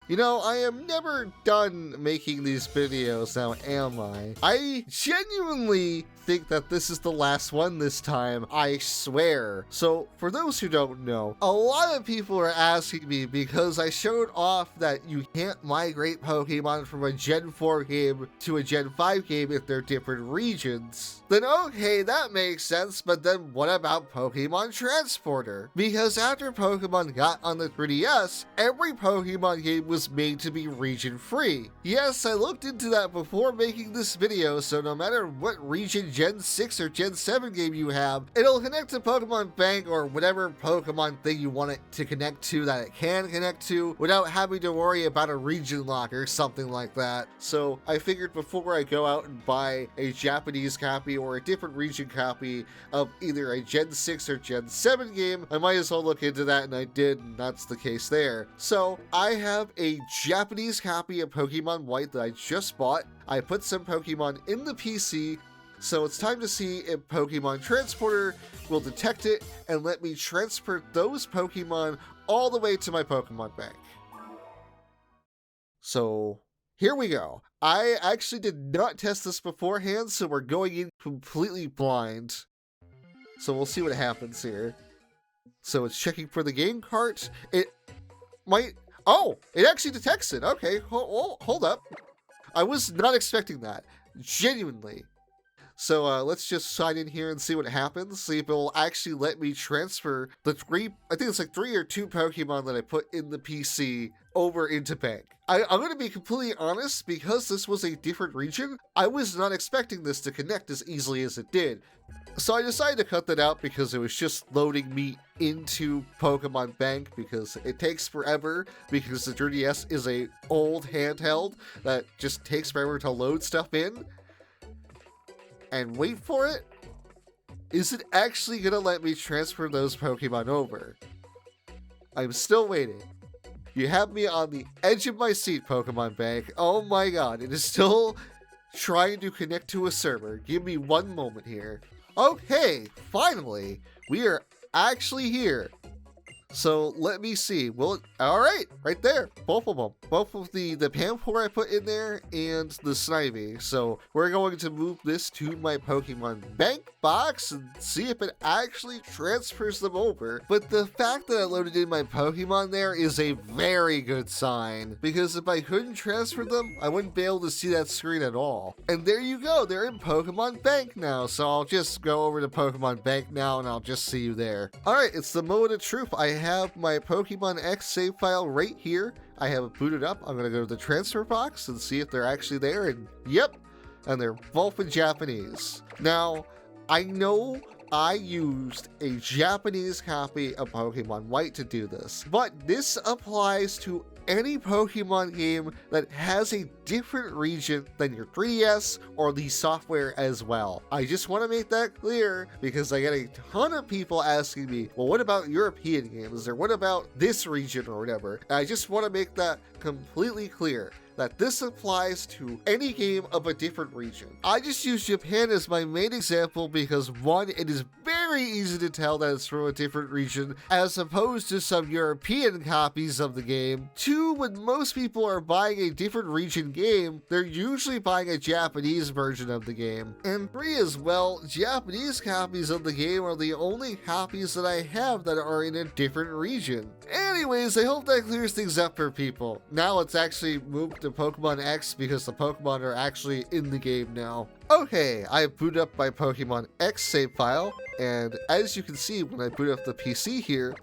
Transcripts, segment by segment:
You know, I am never done making these videos now, am I? I genuinely think that this is the last one this time, I swear. So, for those who don't know, a lot of people are asking me because I showed off that you can't migrate Pokemon from a Gen 4 game to a Gen 5 game if they're different regions. Then okay, that makes sense, but then what about Pokemon Transporter? Because after Pokemon got on the 3DS, every Pokemon game was made to be region-free. Yes, I looked into that before making this video, so no matter what region Gen 6 or Gen 7 game you have, it'll connect to Pokemon Bank or whatever Pokemon thing you want it to connect to that it can connect to without having to worry about a region lock or something like that. So I figured before I go out and buy a Japanese copy or a different region copy of either a Gen 6 or Gen 7 game, I might as well look into that, and I did, and that's the case there. So I have a Japanese copy of Pokemon White that I just bought. I put some Pokemon in the PC, so it's time to see if Pokemon Transporter will detect it and let me transfer those Pokemon all the way to my Pokemon Bank. So here we go. I actually did not test this beforehand, so we're going in completely blind. So we'll see what happens here. So it's checking for the game cart. It might... Oh, it actually detects it. Okay, hold up. I was not expecting that. Genuinely. So let's just sign in here and see what happens. See if it will actually let me transfer the I think it's like 3 or 2 Pokemon that I put in the PC over into Bank. I'm going to be completely honest, because this was a different region, I was not expecting this to connect as easily as it did. So I decided to cut that out because it was just loading me into Pokemon Bank, because it takes forever, because the 3DS is a old handheld that just takes forever to load stuff in. And wait for it, is it actually gonna let me transfer those Pokemon over? I'm still waiting. You have me on the edge of my seat, Pokemon Bank. Oh my god, it is still trying to connect to a server. Give me one moment here. Okay, finally, we are actually here. So let me see. Will it? All right, right there. Both of them. Both of the Pampor I put in there and the Snivy. So we're going to move this to my Pokemon Bank box and see if it actually transfers them over. But the fact that I loaded in my Pokemon there is a very good sign, because if I couldn't transfer them, I wouldn't be able to see that screen at all. And there you go. They're in Pokemon Bank now. So I'll just go over to Pokemon Bank now and I'll just see you there. All right, it's the moment of truth. I have my Pokemon X save file right here. I have it booted up. I'm gonna go to the transfer box and see if they're actually there, and yep, and they're both in Japanese. Now, I know I used a Japanese copy of Pokemon White to do this, but this applies to any Pokemon game that has a different region than your 3DS or the software as well. I just want to make that clear, because I get a ton of people asking me, well, what about European games, or what about this region or whatever? And I just want to make that completely clear, that this applies to any game of a different region. I just use Japan as my main example because 1, it is very easy to tell that it's from a different region as opposed to some European copies of the game. 2, when most people are buying a different region game, they're usually buying a Japanese version of the game. And 3 as well, Japanese copies of the game are the only copies that I have that are in a different region. Anyways, I hope that clears things up for people. Now let's actually move to Pokemon X, because the Pokemon are actually in the game now. Okay, I booted up my Pokemon X save file, and as you can see, when I boot up the PC here,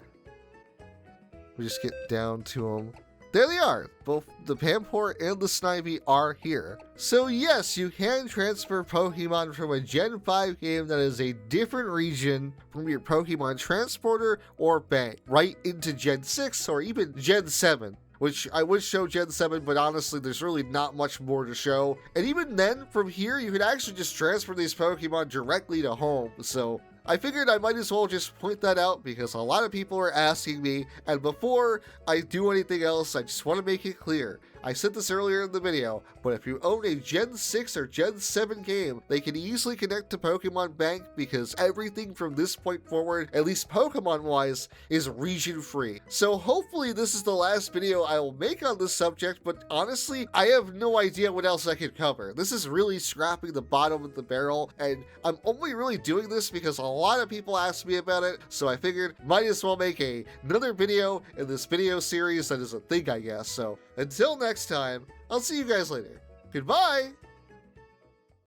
we just get down to them. There they are. Both the Pampor and the Snivy are here. So yes, you can transfer Pokemon from a Gen 5 game that is a different region from your Pokemon Transporter or Bank right into Gen 6 or even Gen 7. Which I would show Gen 7, but honestly, there's really not much more to show. And even then, from here, you could actually just transfer these Pokemon directly to home. So I figured I might as well just point that out, because a lot of people are asking me, and before I do anything else, I just want to make it clear. I said this earlier in the video, but if you own a Gen 6 or Gen 7 game, they can easily connect to Pokemon Bank because everything from this point forward, at least Pokemon-wise, is region-free. So hopefully this is the last video I will make on this subject, but honestly, I have no idea what else I could cover. This is really scrapping the bottom of the barrel, and I'm only really doing this because a lot of people asked me about it, so I figured might as well make another video in this video series that is a thing, I guess. So until next time, I'll see you guys later. Goodbye!